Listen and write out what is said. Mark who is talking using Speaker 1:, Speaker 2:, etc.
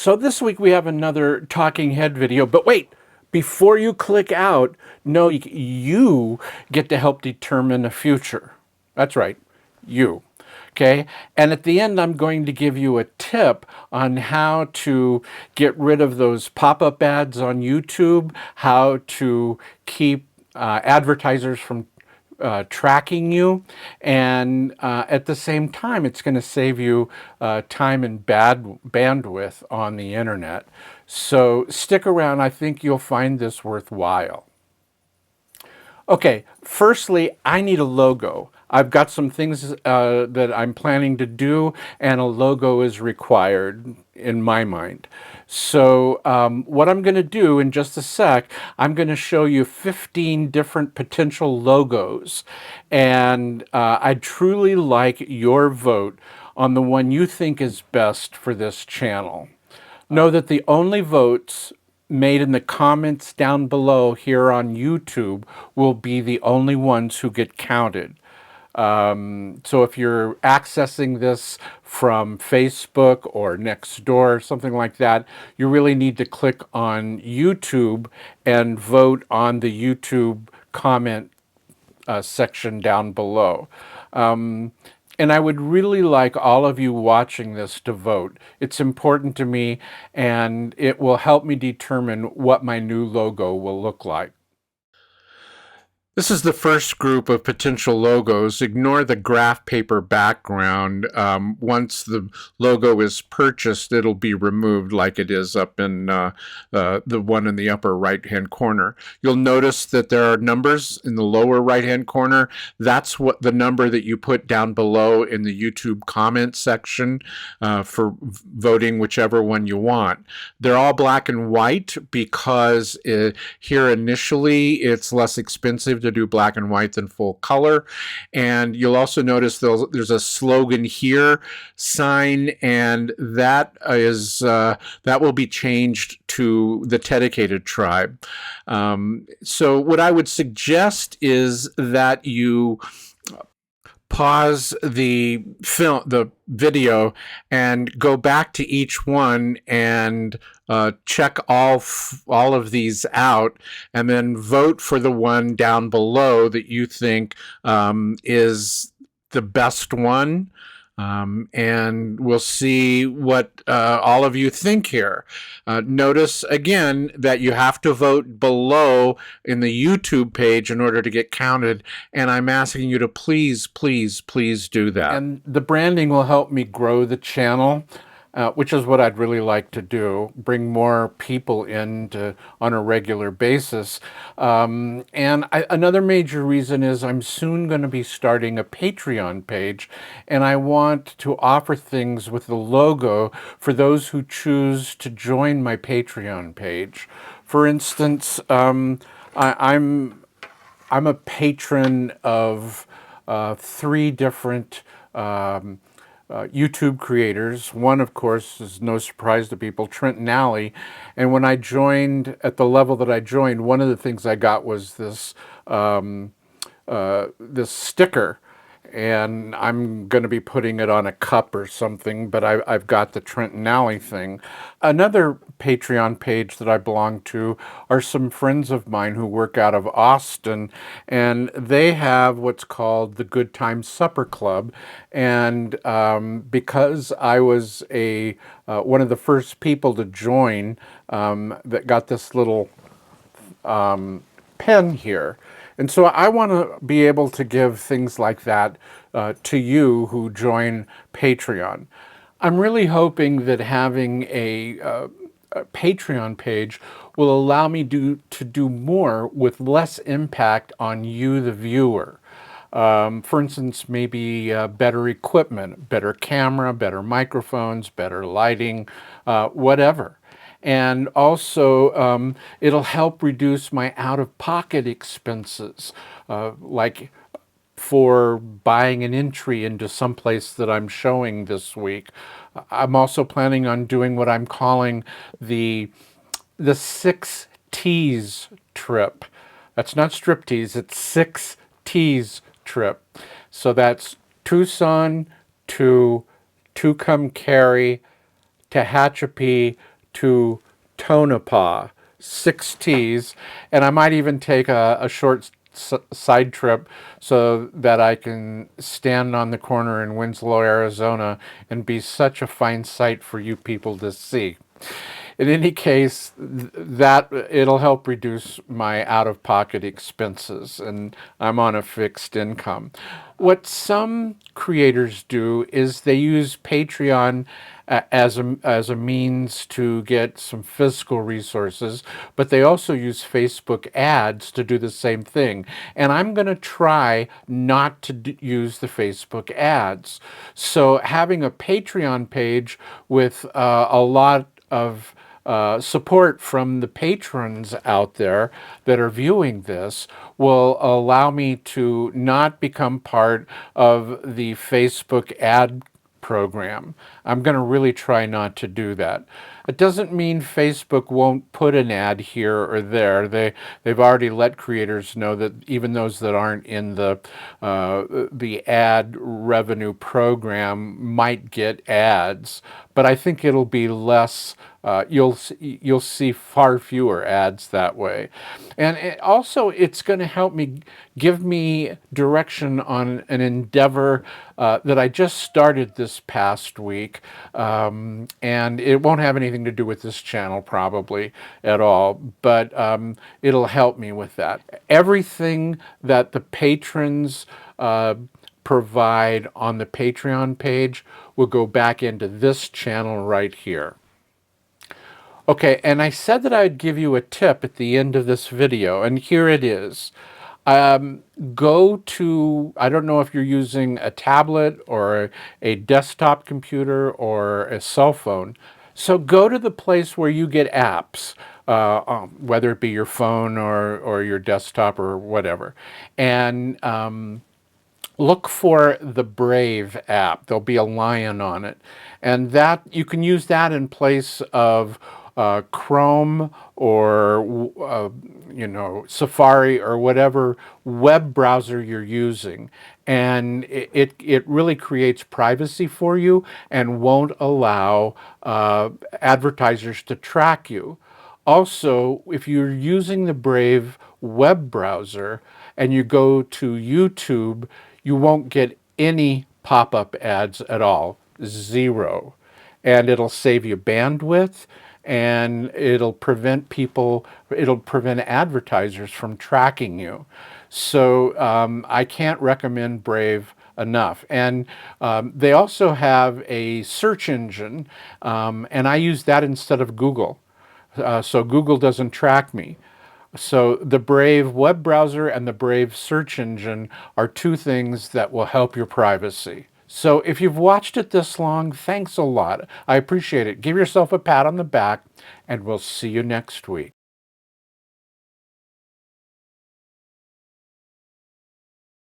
Speaker 1: So this week we have another talking head video, but wait, before you click out, no, you get to help determine the future. That's right, you. Okay, and at the end, I'm going to give you a tip on how to get rid of those pop-up ads on YouTube, how to keep advertisers from tracking you, and at the same time, it's going to save you time and bandwidth on the internet. So stick around. I think you'll find this worthwhile. Okay, firstly, I need a logo. I've got some things that I'm planning to do, and a logo is required in my mind. So what I'm going to do in just a sec, I'm going to show you 15 different potential logos, and I'd truly like your vote on the one you think is best for this channel. Know that the only votes made in the comments down below here on YouTube will be the only ones who get counted. So if you're accessing this from Facebook or Nextdoor, something like that, you really need to click on YouTube and vote on the YouTube comment section down below. And I would really like all of you watching this to vote. It's important to me, and it will help me determine what my new logo will look like. This is the first group of potential logos. Ignore the graph paper background. Once the logo is purchased, it'll be removed like it is up in the one in the upper right-hand corner. You'll notice that there are numbers in the lower right-hand corner. That's what the number that you put down below in the YouTube comment section for voting whichever one you want. They're all black and white because here initially it's less expensive to do black and white than full color. And you'll also notice there's a slogan here sign, and that is that will be changed to the Dedicated Tribe. So what I would suggest is that you pause the video and go back to each one and check all of these out, and then vote for the one down below that you think is the best one. And we'll see what all of you think here. Notice again that you have to vote below in the YouTube page in order to get counted, and I'm asking you to please, please, please do that. And the branding will help me grow the channel, which is what I'd really like to do, bring more people in on a regular basis. Another major reason is I'm soon going to be starting a Patreon page, and I want to offer things with the logo for those who choose to join my Patreon page. For instance, I'm a patron of 3 different YouTube creators. One, of course, is no surprise to people, Trent Nally. And when I joined, at the level that I joined, one of the things I got was this this sticker, and I'm going to be putting it on a cup or something, but I've got the Trent Nally thing. Another Patreon page that I belong to are some friends of mine who work out of Austin, and they have what's called the Good Time Supper Club. And because I was one of the first people to join that got this little pen here. And so I want to be able to give things like that to you who join Patreon. I'm really hoping that having a Patreon page will allow me to do more with less impact on you, the viewer. For instance, maybe better equipment, better camera, better microphones, better lighting, whatever. And also, it'll help reduce my out-of-pocket expenses, like for buying an entry into some place that I'm showing this week. I'm also planning on doing what I'm calling the 6 T's trip. That's not striptease, it's 6 T's trip. So that's Tucson to Tucumcari, Tehachapi, to Tonopah, 6 T's, and I might even take a short side trip so that I can stand on the corner in Winslow, Arizona, and be such a fine sight for you people to see. In any case, that it'll help reduce my out-of-pocket expenses, and I'm on a fixed income. What some creators do is they use Patreon as a means to get some physical resources, but they also use Facebook ads to do the same thing. And I'm going to try not to use the Facebook ads. So having a Patreon page with a lot of support from the patrons out there that are viewing this will allow me to not become part of the Facebook ad program. I'm going to really try not to do that. It doesn't mean Facebook won't put an ad here or there. They've already let creators know that even those that aren't in the ad revenue program might get ads, but I think it'll be less. You'll see far fewer ads that way, and also it's going to help me give me direction on an endeavor that I just started this past week, and it won't have anything to do with this channel probably at all, but it'll help me with that. Everything that the patrons provide on the Patreon page will go back into this channel right here. Okay, and I said that I'd give you a tip at the end of this video, and here it is. Go to, I don't know if you're using a tablet or a desktop computer or a cell phone. So go to the place where you get apps, whether it be your phone or your desktop or whatever. And look for the Brave app. There'll be a lion on it. And that you can use that in place of Chrome or Safari or whatever web browser you're using, and it really creates privacy for you and won't allow advertisers to track you. Also, if you're using the Brave web browser and you go to YouTube, you won't get any pop-up ads at all, zero. And it'll save you bandwidth, and it'll prevent advertisers from tracking you. So I can't recommend Brave enough. And they also have a search engine, and I use that instead of Google. So Google doesn't track me. So the Brave web browser and the Brave search engine are two things that will help your privacy. So if you've watched it this long, thanks a lot. I appreciate it. Give yourself a pat on the back, and we'll see you next week.